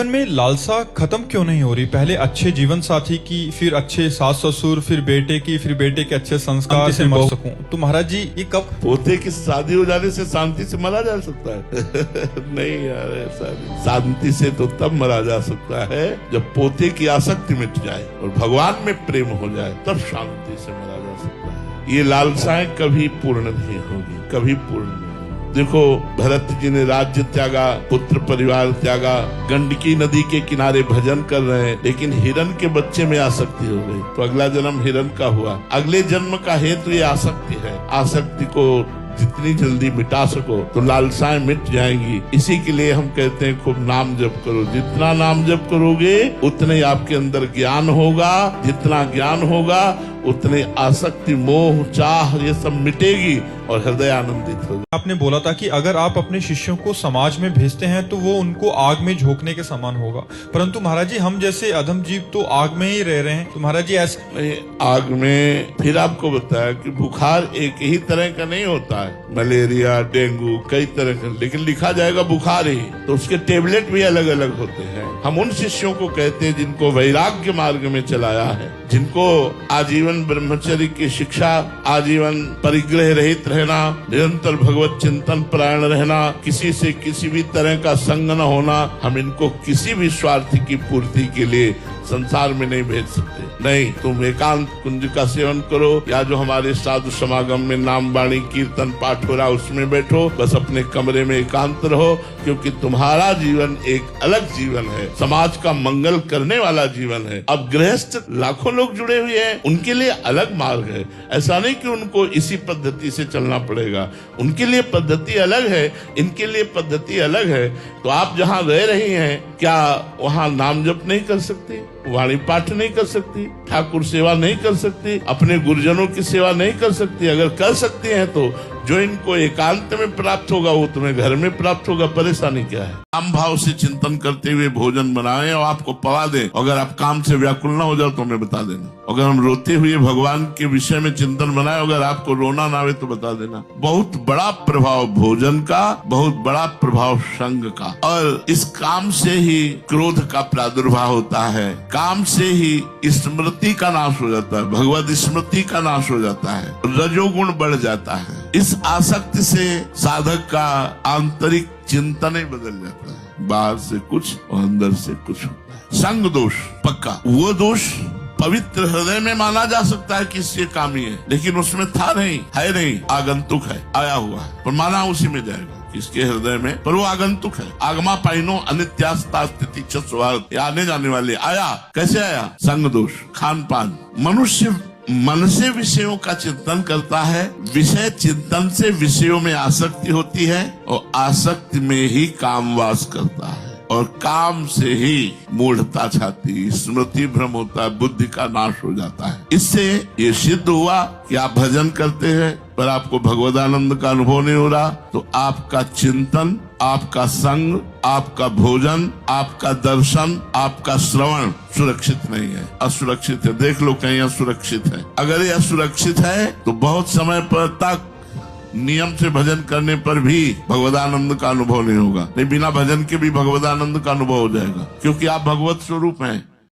जीवन में लालसा खत्म क्यों नहीं हो रही? पहले अच्छे जीवन साथी की, फिर अच्छे सास ससुर, फिर बेटे की, फिर बेटे के अच्छे संस्कार से मर सकूं। तो महाराज जी ये कब? पोते की शादी हो जाने से शांति से मरा जा सकता है? नहीं यार, ऐसा नहीं। शांति से तो तब मरा जा सकता है जब पोते की आसक्ति मिट जाए और भगवान में प्रेम हो जाए, तब शांति से मरा जा सकता है। ये लालसाएं कभी पूर्ण नहीं होगी, कभी पूर्ण नहीं। देखो, भरत जी ने राज्य त्यागा, पुत्र परिवार त्यागा, गंडकी नदी के किनारे भजन कर रहे हैं, लेकिन हिरण के बच्चे में आसक्ति हो गई तो अगला जन्म हिरण का हुआ। अगले जन्म का हेतु ये आसक्ति है। आसक्ति को जितनी जल्दी मिटा सको तो लालसाएं मिट जाएंगी। इसी के लिए हम कहते हैं खूब नाम जप करो। जितना नाम जप करोगे उतने आपके अंदर ज्ञान होगा, जितना ज्ञान होगा उतने आसक्ति, मोह, चाह ये सब मिटेगी और हृदय आनंदित होगा। आपने बोला था कि अगर आप अपने शिष्यों को समाज में भेजते हैं तो वो उनको आग में झोंकने के समान होगा, परंतु महाराज जी हम जैसे अधम जीव तो आग में ही रह रहे हैं। तो महाराज जी ऐसे नहीं, आग में फिर आपको बताया कि बुखार एक ही तरह का नहीं होता है। मलेरिया, डेंगू कई तरह का, लेकिन लिखा जाएगा बुखार ही, तो उसके टेबलेट भी अलग अलग होते हैं। हम उन शिष्यों को कहते हैं जिनको वैराग्य मार्ग में चलाया है, जिनको आजीवन ब्रह्मचर्य की शिक्षा, आजीवन परिग्रह रहित रहना, निरंतर भगवत चिंतन परायण रहना, किसी से किसी भी तरह का संग न होना, हम इनको किसी भी स्वार्थ की पूर्ति के लिए संसार में नहीं भेज सकते। नहीं, तुम एकांत कुंज का सेवन करो, या जो हमारे साधु समागम में नाम वाणी कीर्तन पाठ हो रहा उसमें बैठो, बस अपने कमरे में एकांत रहो, क्योंकि तुम्हारा जीवन एक अलग जीवन है, समाज का मंगल करने वाला जीवन है। अब गृहस्थ लाखों लोग जुड़े हुए हैं, उनके लिए अलग मार्ग है। ऐसा नहीं कि उनको इसी पद्धति से चलना पड़ेगा, उनके लिए पद्धति अलग है, इनके लिए पद्धति अलग है। तो आप जहाँ रह रही हैं, क्या वहाँ नाम जप नहीं कर सकती, वाणी पाठ नहीं कर सकती, ठाकुर सेवा नहीं कर सकती, अपने गुरुजनों की सेवा नहीं कर सकती? अगर कर सकती हैं तो जो इनको एकांत में प्राप्त होगा वो तुम्हें घर में प्राप्त होगा। परेशानी क्या है? काम भाव से चिंतन करते हुए भोजन बनाएं और आपको पवा दें। अगर आप काम से व्याकुल ना हो जाओ तो हमें बता देना। अगर हम रोते हुए भगवान के विषय में चिंतन बनाए, अगर आपको रोना ना आवे तो बता देना। बहुत बड़ा प्रभाव भोजन का, बहुत बड़ा प्रभाव संग का, और इस काम से ही क्रोध का प्रादुर्भाव होता है, काम से ही स्मृति का नाश हो जाता है, भगवत स्मृति का नाश हो जाता है, रजोगुण बढ़ जाता है। इस आसक्ति से साधक का आंतरिक चिंतन ही बदल जाता है, बाहर से कुछ और अंदर से कुछ होता है। संग दोष पक्का, वो दोष पवित्र हृदय में माना जा सकता है कि इससे कामी है, लेकिन उसमें था नहीं, है नहीं, आगंतुक है, आया हुआ है, पर माना उसी में जाएगा किसके हृदय में, पर वो आगंतुक है। आगमा पाइनो अनित्यास्ता स्थिति स्वार्थ, आने जाने वाले। आया कैसे आया? संग दोष, खान पान। मनुष्य मन से विषयों का चिंतन करता है, विषय चिंतन से विषयों में आसक्ति होती है, और आसक्ति में ही कामवास करता है, और काम से ही मूढ़ता छाती, स्मृति भ्रम होता है, बुद्धि का नाश हो जाता है। इससे ये सिद्ध हुआ कि आप भजन करते हैं पर आपको भगवदानंद का अनुभव नहीं हो रहा, तो आपका चिंतन, आपका संग, आपका भोजन, आपका दर्शन, आपका श्रवण सुरक्षित नहीं है, असुरक्षित है। देख लो कहीं असुरक्षित है। अगर ये असुरक्षित है तो बहुत समय पर तक नियम से भजन करने पर भी भगवदानंद का अनुभव नहीं होगा। नहीं, बिना भजन के भी भगवदानंद का अनुभव हो जाएगा, क्योंकि आप भगवत स्वरूप हैं।